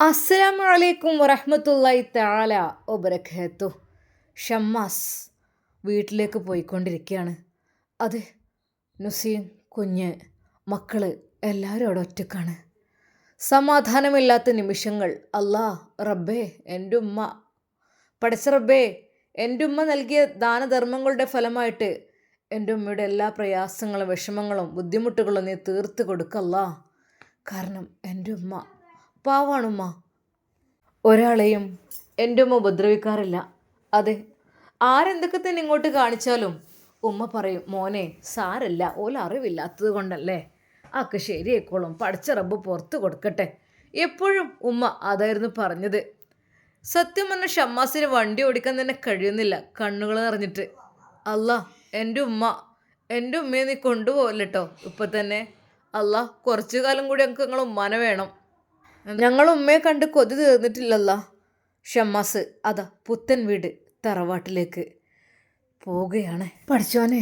അസ്സലാമു അലൈക്കും വറഹ്മത്തുള്ളാഹി തആല വബറകാത്തു. ഷമ്മാസ് വീട്ടിലേക്ക് പോയിക്കൊണ്ടിരിക്കുകയാണ്. അതെ, നുസീം, കുഞ്ഞ്, മക്കള് എല്ലാവരും അവിടെ ഒറ്റക്കാണ്. സമാധാനമില്ലാത്ത നിമിഷങ്ങൾ. അല്ലാ റബ്ബേ, എൻ്റെ ഉമ്മ, പടച്ച റബ്ബേ, എൻ്റെ ഉമ്മ നൽകിയ ദാനധർമ്മങ്ങളുടെ ഫലമായിട്ട് എൻ്റെ ഉമ്മയുടെ എല്ലാ പ്രയാസങ്ങളും വിഷമങ്ങളും ബുദ്ധിമുട്ടുകളും നീ തീർത്ത് കൊടുക്കല്ലാ. കാരണം എൻ്റെ ഉമ്മ പാവാണുമ്മ. ഒരാളെയും എൻ്റെ ഉമ്മ ഉപദ്രവിക്കാറില്ല. അതെ, ആരെന്തൊക്കെ തന്നെ ഇങ്ങോട്ട് കാണിച്ചാലും ഉമ്മ പറയും, മോനെ സാരല്ല, ഓല അറിവില്ലാത്തത് കൊണ്ടല്ലേ, ആക്ക് ശരിയായിക്കോളും, പടച്ച റബ്ബ് പുറത്ത് കൊടുക്കട്ടെ. എപ്പോഴും ഉമ്മ അതായിരുന്നു പറഞ്ഞത്. സത്യം പറഞ്ഞ ഷമ്മാസിന് വണ്ടി ഓടിക്കാൻ തന്നെ കഴിയുന്നില്ല, കണ്ണുകൾ നിറഞ്ഞിട്ട്. അല്ലാ, എൻ്റെ ഉമ്മയെ നീ കൊണ്ടുപോകല്ലോ ഇപ്പം തന്നെ. അല്ലാ, കുറച്ചു കാലം കൂടി ഞങ്ങൾക്ക് നിങ്ങൾ ഉമ്മാനെ വേണം. ഞങ്ങൾ ഉമ്മയെ കണ്ട് കൊതി തീർന്നിട്ടില്ലല്ല. ഷമ്മാസ് അതാ പുത്തൻ വീട് തറവാട്ടിലേക്ക് പോവുകയാണ്. പഠിച്ചോനെ,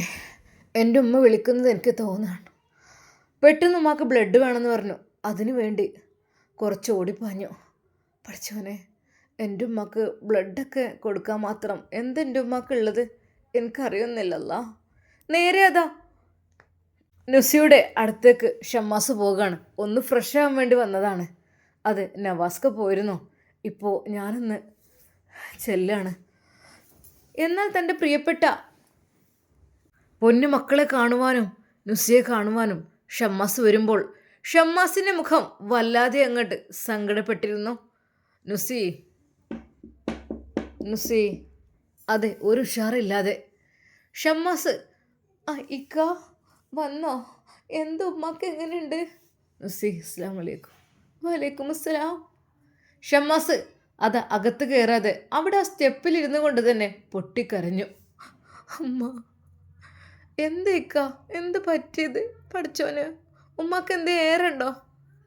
എൻ്റെ ഉമ്മ വിളിക്കുന്നത് എനിക്ക് തോന്നുകയാണ്. പെട്ടെന്ന് ഉമ്മാക്ക് ബ്ലഡ് വേണമെന്ന് പറഞ്ഞു. അതിനു വേണ്ടി കുറച്ച് ഓടിപ്പാഞ്ഞു. പഠിച്ചോനെ, എൻ്റെ ഉമ്മക്ക് ബ്ലഡൊക്കെ കൊടുക്കാൻ മാത്രം എന്തെൻ്റെ ഉമ്മക്ക് ഉള്ളത് എനിക്കറിയുന്നില്ലല്ല. നേരെ അതാ നുസിയുടെ അടുത്തേക്ക് ഷമ്മാസ് പോവുകയാണ്. ഒന്ന് ഫ്രഷ് ആവാൻ വേണ്ടി വന്നതാണ്. അത് നവാസ്ക പോയിരുന്നു. ഇപ്പോൾ ഞാനൊന്ന് ചെല്ലാണ്. എന്നാൽ തൻ്റെ പ്രിയപ്പെട്ട പൊന്നു മക്കളെ കാണുവാനും നുസിയെ കാണുവാനും ഷമ്മാസ് വരുമ്പോൾ ഷമ്മാസിൻ്റെ മുഖം വല്ലാതെ അങ്ങോട്ട് സങ്കടപ്പെട്ടിരുന്നു. നുസി, അതെ, ഒരു ഉഷാറില്ലാതെ. ഷമ്മാസ്, ഇക്ക വന്നോ? എന്ത് ഉമ്മക്ക് എങ്ങനെയുണ്ട്? നുസി, അസ്സലാമു അലൈക്കും. വലൈക്കും അസ്സലാം. ഷമ്മാസ് അത് അകത്ത് കയറാതെ അവിടെ ആ സ്റ്റെപ്പിലിരുന്നു കൊണ്ട് തന്നെ പൊട്ടിക്കരഞ്ഞു. അമ്മ, എന്തേക്ക, എന്ത് പറ്റിയത്? പഠിച്ചോന് ഉമ്മക്ക് എന്തേ ഏറുണ്ടോ?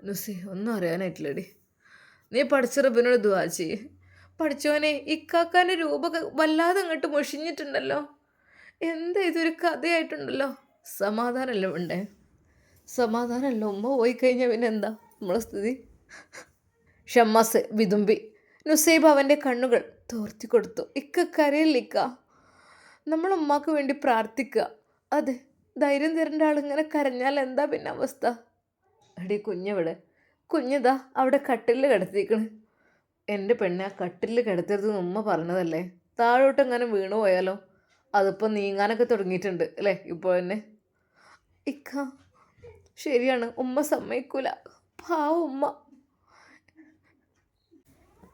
നുസി, ഒന്നും അറിയാനായിട്ടില്ലടി. നീ പഠിച്ച റബ്ബിനോട് ദുആ ചെയ്യ്. പഠിച്ചോനെ, ഇക്കാക്കാൻ്റെ രൂപ വല്ലാതെ അങ്ങോട്ട് മുഷിഞ്ഞിട്ടുണ്ടല്ലോ. എന്താ ഇതൊരു കഥയായിട്ടുണ്ടല്ലോ. സമാധാനമല്ല ഉണ്ടേ, സമാധാനമല്ല. ഉമ്മ പോയി കഴിഞ്ഞാൽ പിന്നെ എന്താ നമ്മളെ സ്ഥിതി? ഷമ്മാസ് വിതുമ്പി. നുസൈബ് അവൻ്റെ കണ്ണുകൾ തോർത്തി കൊടുത്തു. കരയില്ലിക്ക, നമ്മൾ ഉമ്മാക്ക് വേണ്ടി പ്രാർത്ഥിക്കുക. അതെ, ധൈര്യം തരേണ്ട ആളിങ്ങനെ കരഞ്ഞാൽ എന്താ പിന്നെ അവസ്ഥ? എടി കുഞ്ഞവിടെ, കുഞ്ഞിതാ അവിടെ കട്ടിലിൽ കിടത്തിക്കണ്. എൻ്റെ പെണ്ണെ, ആ കട്ടിലിൽ കിടത്തരുതെന്ന് ഉമ്മ പറഞ്ഞതല്ലേ. താഴോട്ട് എങ്ങനെ വീണു പോയാലോ? അതിപ്പോൾ നീങ്ങാനൊക്കെ തുടങ്ങിയിട്ടുണ്ട് അല്ലേ ഇപ്പോൾ തന്നെ. ഇക്ക ശരിയാണ്, ഉമ്മ സമ്മതിക്കൂല, പാവ ഉമ്മ.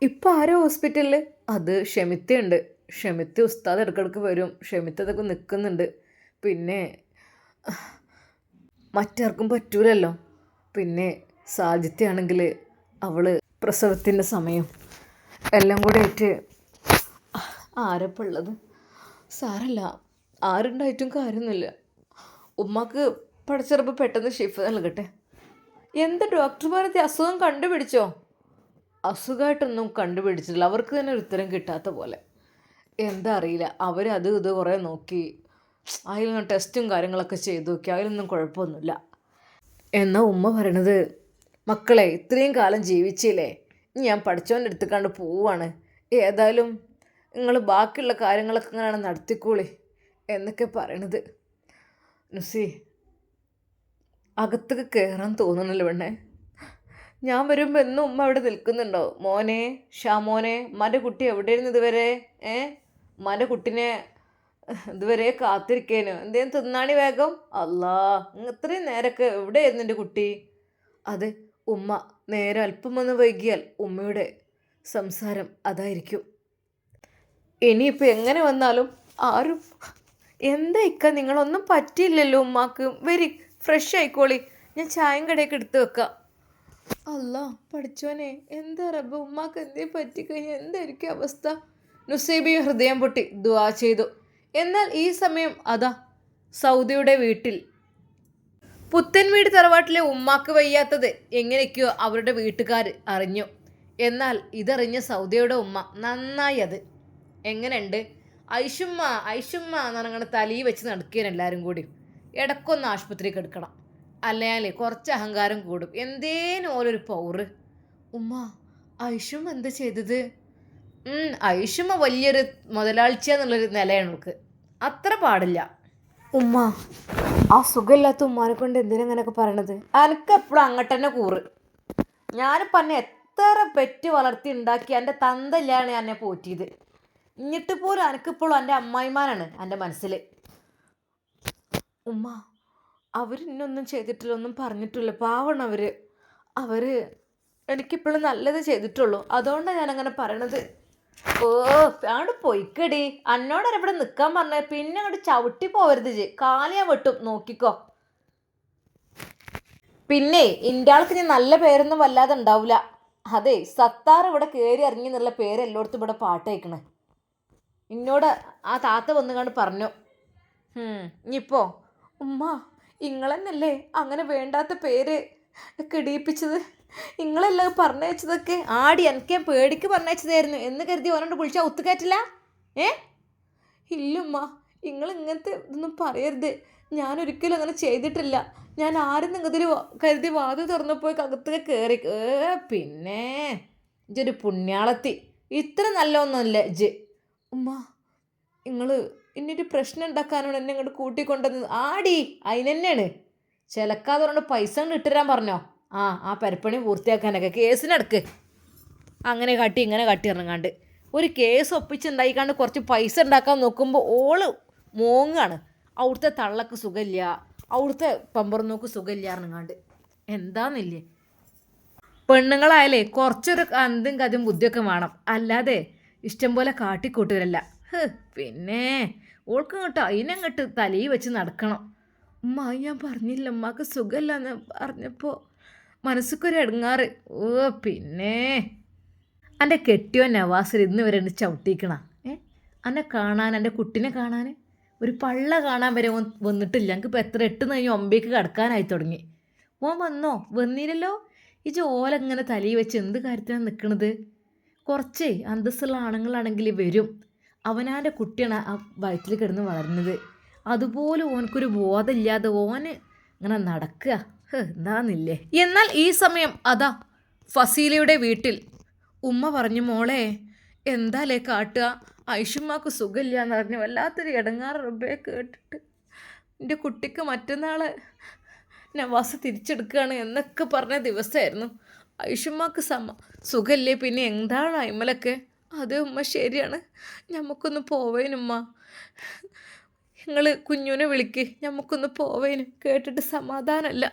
ഇപ്പം ആരോ ഹോസ്പിറ്റലിൽ? അത് ഷെമിത്തയുണ്ട്. ഷെമിത്ത ഉസ്താദ് ഇടയ്ക്കിടയ്ക്ക് വരും. ഷെമിത്തതൊക്കെ നിൽക്കുന്നുണ്ട്. പിന്നെ മറ്റാർക്കും പറ്റൂലല്ലോ. പിന്നെ സാജിത്തയാണെങ്കിൽ അവൾ പ്രസവത്തിൻ്റെ സമയം എല്ലാം കൂടെ ആയിട്ട് ആരപ്പം ഉള്ളത്? സാരല്ല, ആരുണ്ടായിട്ടും കാര്യമൊന്നുമില്ല. ഉമ്മക്ക് പഠിച്ചപ്പോൾ പെട്ടെന്ന് ഷിഫ് നൽകട്ടെ. എന്ത് ഡോക്ടർമാരത്തെ അസുഖം കണ്ടുപിടിച്ചോ? അസുഖമായിട്ടൊന്നും കണ്ടുപിടിച്ചിട്ടില്ല. അവർക്ക് തന്നെ ഒരു ഉത്തരം കിട്ടാത്ത പോലെ. എന്താ അറിയില്ല. അവരത് ഇത് കുറേ നോക്കി, അതിലൊന്നും ടെസ്റ്റും കാര്യങ്ങളൊക്കെ ചെയ്ത് നോക്കി, അതിലൊന്നും കുഴപ്പമൊന്നുമില്ല. എന്നാൽ ഉമ്മ പറയണത്, മക്കളെ ഇത്രയും കാലം ജീവിച്ചില്ലേ, ഞാൻ പഠിച്ചവൻ്റെ അടുത്ത് കണ്ട് പോവാണ്. ഏതായാലും നിങ്ങൾ ബാക്കിയുള്ള കാര്യങ്ങളൊക്കെ ഇങ്ങനെ നടത്തിക്കോളി എന്നൊക്കെ പറയണത്. നുസി, അകത്തേക്ക് കയറാൻ തോന്നുന്നില്ല പെണ്ണേ. ഞാൻ വരുമ്പോൾ എന്നും ഉമ്മ അവിടെ നിൽക്കുന്നുണ്ടോ? മോനെ, ഷാമോനെ, ഉമ്മാൻ്റെ കുട്ടി എവിടെയായിരുന്നു ഇതുവരെ? ഉമ്മാൻ്റെ കുട്ടിനെ ഇതുവരെ കാത്തിരിക്കേനു. എന്തേലും തിന്നാണി വേഗം. അല്ലാ, ഇത്രയും നേരമൊക്കെ എവിടെയായിരുന്നു എൻ്റെ കുട്ടി? അതെ, ഉമ്മ നേരെ അല്പം ഒന്ന് വൈകിയാൽ ഉമ്മയുടെ സംസാരം അതായിരിക്കും. ഇനിയിപ്പോൾ എങ്ങനെ വന്നാലും ആരും എന്താ ഇക്ക, നിങ്ങളൊന്നും പറ്റിയില്ലല്ലോ ഉമ്മാക്ക്. വെരി ഫ്രഷ് ആയിക്കോളി, ഞാൻ ചായം കടയൊക്കെ എടുത്ത് വെക്കാം. അല്ലാ പഠിച്ചോനെ, എന്താ റബ്ബ്, ഉമ്മാക്ക് എന്തേ പറ്റിക്കഴിഞ്ഞാൽ എന്തായിരിക്കും അവസ്ഥ? നുസൈബിയും ഹൃദയം പൊട്ടി ദുആ ചെയ്തു. എന്നാൽ ഈ സമയം അതാ സൗദിയുടെ വീട്ടിൽ, പുത്തൻ വീട് തറവാട്ടിലെ ഉമ്മാക്ക് വയ്യാത്തത് എങ്ങനെയൊക്കെയോ അവരുടെ വീട്ടുകാർ അറിഞ്ഞു. എന്നാൽ ഇതറിഞ്ഞ സൗദിയുടെ ഉമ്മ നന്നായി അത് എങ്ങനെയുണ്ട് ഐഷുമ്മ എന്ന് പറഞ്ഞാൽ തലയിൽ വെച്ച് നടക്കുകയാണ് എല്ലാവരും കൂടി. ഇടയ്ക്കൊന്ന് ആശുപത്രിക്ക് എടുക്കണം, അല്ലെങ്കിൽ കുറച്ച് അഹങ്കാരം കൂടും. എന്തേനും ഓരോരു പൗറ്. ഉമ്മ ഐഷും എന്താ ചെയ്തത്? ഐഷുമ്മ വലിയൊരു മുതലാളിച്ചെന്നുള്ളൊരു നിലയാണ് അവൾക്ക്. അത്ര പാടില്ല. ഉമ്മ, ആ സുഖമില്ലാത്ത ഉമ്മാനെ കൊണ്ട് എന്തിനാ അങ്ങനെയൊക്കെ പറയണത്? അനക്ക് എപ്പോഴും അങ്ങോട്ട് തന്നെ കൂറ്. ഞാനിപ്പോൾ എന്നെ എത്ര പെറ്റ് വളർത്തി ഉണ്ടാക്കി എൻ്റെ തന്തല്ലാണ് എന്നെ പോറ്റിയത്. എന്നിട്ട് പോലും എനിക്കിപ്പോഴും എൻ്റെ അമ്മായിമാനാണ് എൻ്റെ മനസ്സിൽ. ഉമ്മ, അവർ ഇന്നൊന്നും ചെയ്തിട്ടില്ല, ഒന്നും പറഞ്ഞിട്ടില്ല. പാവണം അവർ എനിക്കിപ്പോഴും നല്ലത് ചെയ്തിട്ടുള്ളൂ. അതുകൊണ്ടാണ് ഞാനങ്ങനെ പറയണത്. ഓ, അങ്ങോട്ട് പൊയ്ക്കടി. എന്നോട് ഇവിടെ നിൽക്കാൻ പറഞ്ഞ പിന്നെ അങ്ങോട്ട് ചവിട്ടി പോവരുത്. കാലിയാ വെട്ടും, നോക്കിക്കോ. പിന്നെ ഇൻ്റെ ആൾക്ക് ഞാൻ നല്ല പേരൊന്നും വല്ലാതെ ഉണ്ടാവില്ല. അതെ, സത്താർ ഇവിടെ കയറി ഇറങ്ങി എന്നുള്ള പേര് എല്ലായിടത്തും ഇവിടെ പാട്ടയക്കണേ. എന്നോട് ആ താത്ത വന്നു കണ്ട് പറഞ്ഞു. ഇനിയിപ്പോ ഉമ്മ, ഇങ്ങളെന്നല്ലേ അങ്ങനെ വേണ്ടാത്ത പേര് കിടിയിപ്പിച്ചത്? നിങ്ങളെല്ലാം പറഞ്ഞയച്ചതൊക്കെ ആടി എനിക്ക് ഞാൻ പേടിക്ക് പറഞ്ഞയച്ചതായിരുന്നു എന്ന് കരുതി ഓനോട് വിളിച്ചാൽ ഒത്തുകയറ്റില്ല. ഇല്ലുമ്മ, നിങ്ങൾ ഇങ്ങനത്തെ ഇതൊന്നും പറയരുത്. ഞാനൊരിക്കലും അങ്ങനെ ചെയ്തിട്ടില്ല. ഞാൻ ആരും നിങ്ങതിൽ കരുതി വാതിൽ തുറന്നപ്പോൾ അകത്തേക്ക് കയറി. പിന്നെ ഇജൊരു പുണ്യാളത്തി. ഇത്ര നല്ല ഒന്നുമല്ല ഇജ്. ഉമ്മ, നിങ്ങൾ ഇനിയൊരു പ്രശ്നം ഉണ്ടാക്കാനാണ് എന്നെ ഇങ്ങോട്ട് കൂട്ടിക്കൊണ്ടത്. ആടി അതിനെന്നെയാണ് ചിലക്കാതെ പറഞ്ഞ പൈസ കൊണ്ട് ഇട്ടുതരാൻ പറഞ്ഞോ. ആ പരിപ്പണി പൂർത്തിയാക്കാനൊക്കെ കേസിനെടുക്ക്. അങ്ങനെ കാട്ടി ഇങ്ങനെ കാട്ടി ഇറങ്ങാണ്ട് ഒരു കേസ് ഒപ്പിച്ചുണ്ടായിക്കാണ്ട് കുറച്ച് പൈസ ഉണ്ടാക്കാൻ നോക്കുമ്പോൾ ഓള് മോങ്ങാണ്. അവിടുത്തെ തള്ളക്ക് സുഖമില്ല, അവിടുത്തെ പമ്പറന്നോക്ക് സുഖമില്ല ഇറങ്ങാണ്ട്. എന്താന്നില്ലേ, പെണ്ണുങ്ങളായാലേ കുറച്ചൊരു അന്തും കഥയും ബുദ്ധിയൊക്കെ വേണം. അല്ലാതെ ഇഷ്ടം പോലെ കാട്ടിക്കൂട്ടുവരല്ല. പിന്നെ ഓൾക്ക് ഇങ്ങോട്ട് അതിനങ്ങോട്ട് തലയിൽ വെച്ച് നടക്കണം. ഉമ്മ, ഞാൻ പറഞ്ഞില്ല ഉമ്മക്ക് സുഖമില്ല എന്ന് പറഞ്ഞപ്പോൾ മനസ്സൊക്കൊരു ഇടങ്ങാറ്. പിന്നെ എൻ്റെ കെട്ടിയോ നവാസിൽ ഇന്ന് വരെ എന്നെ ചവിട്ടിക്കണ. എന്നെ കാണാൻ, എൻ്റെ കുട്ടിനെ കാണാൻ ഒരു പള്ള കാണാൻ വരെ വന്നിട്ടില്ല. എനിക്കിപ്പോൾ എത്ര 8 കഴിഞ്ഞ് 9 കിടക്കാനായി തുടങ്ങി. ഓൻ വന്നോ? വന്നില്ലല്ലോ. ഈ ജോലെങ്ങനെ തലയിൽ വെച്ച് എന്ത് കാര്യത്തിനാണ് നിൽക്കണത്? കുറച്ചേ അന്തസ്സുള്ള ആണുങ്ങളാണെങ്കിൽ വരും. അവനാൻ്റെ കുട്ടിയാണ് ആ വയറ്റിൽ കിടന്ന് വളരുന്നത്. അതുപോലെ ഓനക്കൊരു ബോധമില്ലാതെ ഓന് ഇങ്ങനെ നടക്കുക. എന്താന്നില്ലേ. എന്നാൽ ഈ സമയം അതാ ഫസീലയുടെ വീട്ടിൽ ഉമ്മ പറഞ്ഞു, മോളെ എന്താലേ കാട്ടുക, ഐഷുമ്മാക്ക് സുഖമില്ല എന്ന് പറഞ്ഞു. വല്ലാത്തൊരു ഇടങ്ങാറ് റബ്ബേ കേട്ടിട്ട്. എൻ്റെ കുട്ടിക്ക് മറ്റന്നാൾ നവാസ് തിരിച്ചെടുക്കുകയാണ് എന്നൊക്കെ പറഞ്ഞ ദിവസമായിരുന്നു. ഐഷുമ്മാക്ക് സുഖമില്ലേ, പിന്നെ എന്താണ് അയിമലൊക്കെ. അത് ഉമ്മ ശരിയാണ്, നമുക്കൊന്ന് പോവേനുമ്മ. നിങ്ങൾ കുഞ്ഞുനെ വിളിക്ക്, നമുക്കൊന്ന് പോവേന്. കേട്ടിട്ട് സമാധാനമല്ല.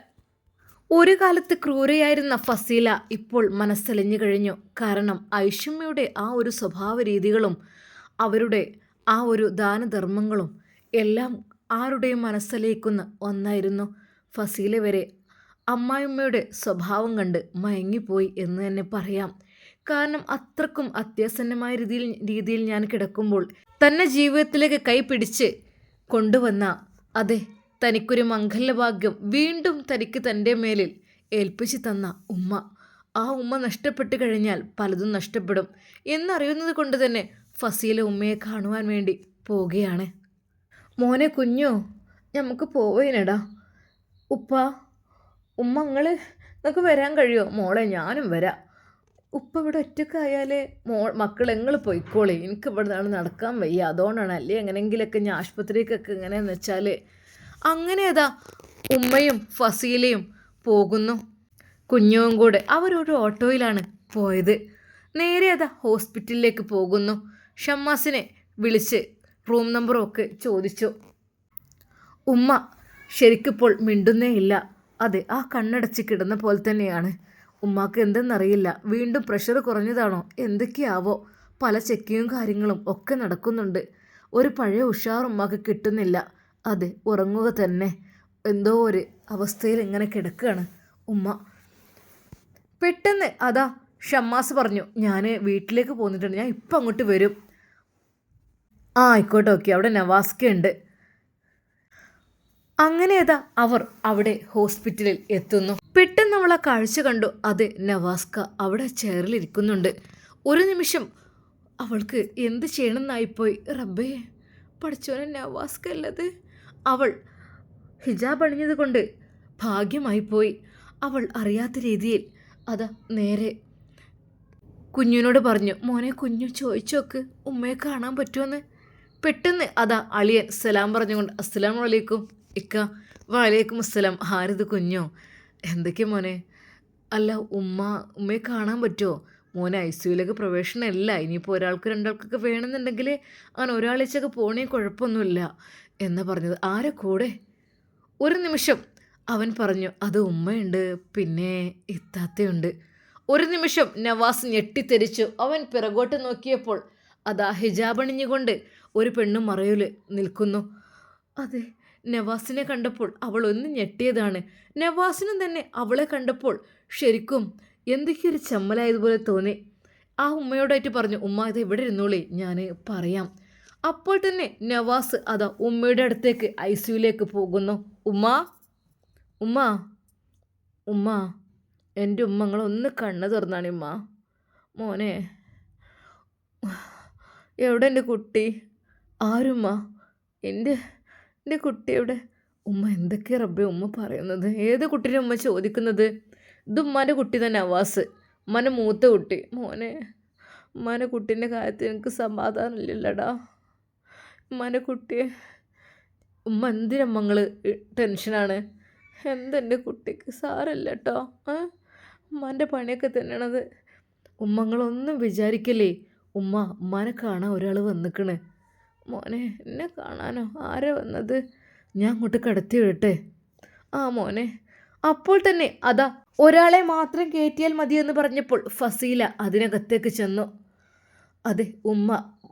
ഒരു കാലത്ത് ക്രൂരയായിരുന്ന ഫസീല ഇപ്പോൾ മനസ്സലിഞ്ഞു കഴിഞ്ഞു. കാരണം ഐഷുമ്മയുടെ ആ ഒരു സ്വഭാവ രീതികളും അവരുടെ ആ ഒരു ദാനധർമ്മങ്ങളും എല്ലാം ആരുടെയും മനസ്സലിയിക്കുന്ന ഒന്നായിരുന്നു. ഫസീല വരെ അമ്മായിമ്മയുടെ സ്വഭാവം കണ്ട് മയങ്ങിപ്പോയി എന്ന് തന്നെ പറയാം. കാരണം അത്രക്കും അത്യാസന്നമായ രീതിയിൽ ഞാൻ കിടക്കുമ്പോൾ തന്നെ ജീവിതത്തിലേക്ക് കൈപിടിച്ച് കൊണ്ടുവന്ന, അതെ, തനിക്കൊരു മംഗല്യഭാഗ്യം വീണ്ടും തനിക്ക് തൻ്റെ മേലിൽ ഏൽപ്പിച്ചു തന്ന ഉമ്മ. ആ ഉമ്മ നഷ്ടപ്പെട്ടു കഴിഞ്ഞാൽ പലതും നഷ്ടപ്പെടും എന്നറിയുന്നത് കൊണ്ട് തന്നെ ഫസീല ഉമ്മയെ കാണുവാൻ വേണ്ടി പോവുകയാണ്. മോനെ കുഞ്ഞോ, നമുക്ക് പോവേനടാ. ഉമ്മ നിങ്ങൾക്ക് വരാൻ കഴിയുമോ? മോളെ ഞാനും വരാം. ഉപ്പ ഇവിടെ ഒറ്റക്കായാലേ മക്കൾ നിങ്ങൾ പോയിക്കോളേ, എനിക്ക് ഇവിടെ നിന്നാണ് നടക്കാൻ വയ്യ, അതുകൊണ്ടാണ്. അല്ലേ എങ്ങനെയെങ്കിലൊക്കെ ഞാൻ ആശുപത്രിക്കൊക്കെ എങ്ങനെയാന്ന് വെച്ചാൽ. അങ്ങനെ അതാ ഉമ്മയും ഫസീലയും പോകുന്നു. കുഞ്ഞുവും കൂടെ അവരൊരു ഓട്ടോയിലാണ് പോയത്. നേരെ അതാ ഹോസ്പിറ്റലിലേക്ക് പോകുന്നു. ഷമ്മാസിനെ വിളിച്ച് റൂം നമ്പറൊക്കെ ചോദിച്ചു. ഉമ്മ ശരിക്കിപ്പോൾ മിണ്ടുന്നേ ഇല്ല. അതെ, ആ കണ്ണടച്ച് കിടന്ന പോലെ തന്നെയാണ്. ഉമ്മാക്ക് എന്തെന്നറിയില്ല, വീണ്ടും പ്രഷർ കുറഞ്ഞതാണോ എന്തൊക്കെയാവോ. പല ചെക്കിങ്ങും കാര്യങ്ങളും ഒക്കെ നടക്കുന്നുണ്ട്. ഒരു പഴയ ഉഷാർ ഉമ്മാക്ക് കിട്ടുന്നില്ല. അതെ, ഉറങ്ങുക തന്നെ. എന്തോ ഒരു അവസ്ഥയിൽ ഇങ്ങനെ കിടക്കുകയാണ് ഉമ്മ. പെട്ടെന്ന് അതാ ഷമ്മാസ് പറഞ്ഞു, ഞാൻ വീട്ടിലേക്ക് പോന്നിട്ടുണ്ട്, ഞാൻ ഇപ്പം അങ്ങോട്ട് വരും. ആയിക്കോട്ടെ, ഓക്കെ, അവിടെ നവാസ്ക ഉണ്ട്. അങ്ങനെ അതാ അവർ അവിടെ ഹോസ്പിറ്റലിൽ എത്തുന്നു. പെട്ടെന്ന് അവൾ ആ കാഴ്ച കണ്ടു. അതെ, നവാസ്ക അവിടെ ചെയറിലിരിക്കുന്നുണ്ട്. ഒരു നിമിഷം അവൾക്ക് എന്ത് ചെയ്യണമെന്നായിപ്പോയി. റബ്ബേ, പഠിച്ചോനെ, നവാസ്ക അല്ലത്. അവൾ ഹിജാബ് അണിഞ്ഞത് കൊണ്ട് ഭാഗ്യമായിപ്പോയി. അവൾ അറിയാത്ത രീതിയിൽ അതാ നേരെ കുഞ്ഞിനോട് പറഞ്ഞു, മോനെ കുഞ്ഞു ചോദിച്ചോക്ക് ഉമ്മയെ കാണാൻ പറ്റുമെന്ന്. പെട്ടെന്ന് അതാ അളിയൻ സലാം പറഞ്ഞുകൊണ്ട്, അസ്സലാമു അലൈക്കും ഇക്ക. വലൈക്കും അസ്സലാം. ആരിത് കുഞ്ഞോ? എന്തൊക്കെയാ മോനെ? അല്ല ഉമ്മയെ കാണാൻ പറ്റുമോ? മോനെ ഐ സിയുലേക്ക് പ്രവേശനമല്ല, ഇനിയിപ്പോൾ ഒരാൾക്ക് രണ്ടാൾക്കൊക്കെ വേണമെന്നുണ്ടെങ്കിൽ അങ്ങനെ ഒരാഴ്ചയൊക്കെ പോണേ കുഴപ്പമൊന്നുമില്ല എന്ന് പറഞ്ഞത്. ആരെ കൂടെ? ഒരു നിമിഷം അവൻ പറഞ്ഞു, അത് ഉമ്മയുണ്ട്, പിന്നെ ഇത്താത്തയുണ്ട്. ഒരു നിമിഷം നവാസ് ഞെട്ടിത്തെരിച്ചു. അവൻ പിറകോട്ട് നോക്കിയപ്പോൾ അതാ ഹിജാബ് അണിഞ്ഞുകൊണ്ട് ഒരു പെണ്ണും മറയിൽ നിൽക്കുന്നു. അതെ, നവാസിനെ കണ്ടപ്പോൾ അവൾ ഒന്ന് ഞെട്ടിയതാണ്. നവാസിനും തന്നെ അവളെ കണ്ടപ്പോൾ ശരിക്കും എന്തൊക്കെയൊരു ചമ്മലായതുപോലെ തോന്നി. ആ ഉമ്മയോടായിട്ട് പറഞ്ഞു, ഉമ്മ ഇത് ഇവിടെ ഇരുന്നോളി, ഞാൻ പറയാം. അപ്പോൾ തന്നെ നവാസ് അതാ ഉമ്മയുടെ അടുത്തേക്ക് ഐ സിയുലേക്ക് പോകുന്നു. ഉമ്മ ഉമ്മ ഉമ്മ എൻ്റെ ഉമ്മങ്ങളൊന്ന് കണ്ണ് തുറന്നാണ് ഉമ്മ. മോനെ എവിടെ എൻ്റെ കുട്ടി? ആരുമ്മ? എൻ്റെ കുട്ടി എവിടെ? ഉമ്മ എന്തൊക്കെയാ റബ്ബേ ഉമ്മ പറയുന്നത്? ഏത് കുട്ടീനെ ഉമ്മ ചോദിക്കുന്നത്? ഇത് ഉമ്മാൻ്റെ കുട്ടി തന്നെ നവാസ്, ഉമ്മാൻ്റെ മൂത്ത കുട്ടി. മോനെ ഉമ്മാൻ്റെ കുട്ടീൻ്റെ കാര്യത്തിൽ എനിക്ക് സമാധാനമില്ലല്ലടാ. ഉമ്മാൻ്റെ കുട്ടിയെ ഉമ്മ എന്തിനമ്മങ്ങൾ ടെൻഷനാണ്? എന്തെൻ്റെ കുട്ടിക്ക് സാരല്ല കേട്ടോ. ഉമ്മാൻ്റെ പണിയൊക്കെ തന്നെയാണത്. ഉമ്മങ്ങളൊന്നും വിചാരിക്കല്ലേ. ഉമ്മാനെ കാണാൻ ഒരാൾ വന്നിക്കണ്. മോനെ എന്നെ കാണാനോ? ആരാ വന്നത്? ഞാൻ അങ്ങോട്ട് കടത്തി വിടട്ടെ? ആ മോനെ. അപ്പോൾ തന്നെ അതാ ഒരാളെ മാത്രം കയറ്റിയാൽ മതിയെന്ന് പറഞ്ഞപ്പോൾ ഫസീല അതിനകത്തേക്ക് ചെന്നു. അതെ, ഉമ്മ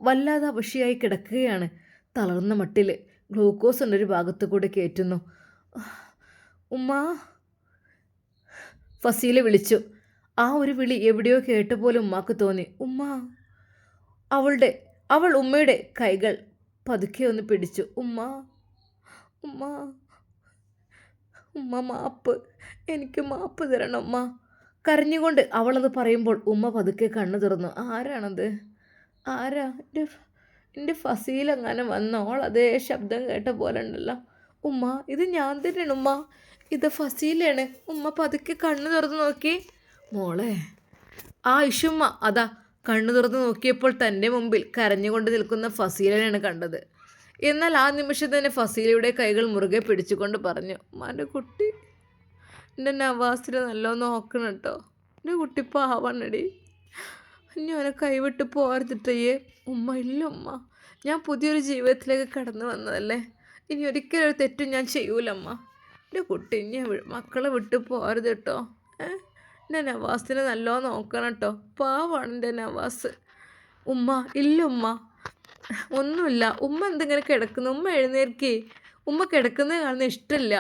വല്ലാതെ അവശയായി കിടക്കുകയാണ്. തളർന്ന മട്ടിൽ ഗ്ലൂക്കോസ് ഉണ്ടൊരു ഭാഗത്ത് കൂടെ കയറ്റുന്നു. ഉമ്മ, ഫസീല വിളിച്ചു. ആ ഒരു വിളി എവിടെയോ കേട്ട പോലെ ഉമ്മാക്ക് തോന്നി. ഉമ്മ. അവൾ ഉമ്മയുടെ കൈകൾ പതുക്കെ ഒന്ന് പിടിച്ചു. ഉമ്മ ഉമ്മ ഉമ്മ മാപ്പ്, എനിക്ക് മാപ്പ് തരണം ഉമ്മ. കരഞ്ഞുകൊണ്ട് അവളത് പറയുമ്പോൾ ഉമ്മ പതുക്കെ കണ്ണു തുറന്നു. ആരാണത്? ആരാ? എൻ്റെ ഫസീലെങ്ങനെ വന്നോൾ? അതേ ശബ്ദം കേട്ട പോലെ ഉണ്ടല്ലോ. ഉമ്മ, ഇത് ഞാൻ തന്നെയാണ് ഉമ്മ, ഇത് ഫസീലയാണ്. ഉമ്മ പതുക്കെ കണ്ണു തുറന്ന് നോക്കി. മോളെ. ആ ഇഷുമ്മ അതാ കണ്ണു തുറന്ന് നോക്കിയപ്പോൾ തൻ്റെ മുമ്പിൽ കരഞ്ഞുകൊണ്ട് നിൽക്കുന്ന ഫസീലനെയാണ് കണ്ടത്. എന്നാൽ ആ നിമിഷം തന്നെ ഫസീലയുടെ കൈകൾ മുറുകെ പിടിച്ചുകൊണ്ട് പറഞ്ഞു, ഉമ്മാൻ്റെ കുട്ടി, എൻ്റെ നവാസിനെ നല്ലോണം നോക്കണം കേട്ടോ. എൻ്റെ കുട്ടി പാവണടി, ഞാൻ കൈവിട്ട് പോരുത്തിട്ടയ്യേ. ഉമ്മ ഇല്ല ഉമ്മ, ഞാൻ പുതിയൊരു ജീവിതത്തിലേക്ക് കടന്നു വന്നതല്ലേ, ഇനി ഒരിക്കലും ഒരു തെറ്റും ഞാൻ ചെയ്യൂലമ്മ. എൻ്റെ കുട്ടി ഇനി മക്കളെ വിട്ട് പോരുത് കേട്ടോ. എൻ്റെ നവാസിനെ നല്ലോണം നോക്കണം കേട്ടോ, പാവാണ് എൻ്റെ നവാസ്. ഉമ്മ ഇല്ല ഉമ്മ, ഒന്നുമില്ല. ഉമ്മ എന്തെങ്ങനെ കിടക്കുന്നു? ഉമ്മ എഴുന്നേൽക്കേ. ഉമ്മ കിടക്കുന്നത് കാണുന്ന ഇഷ്ടമില്ല.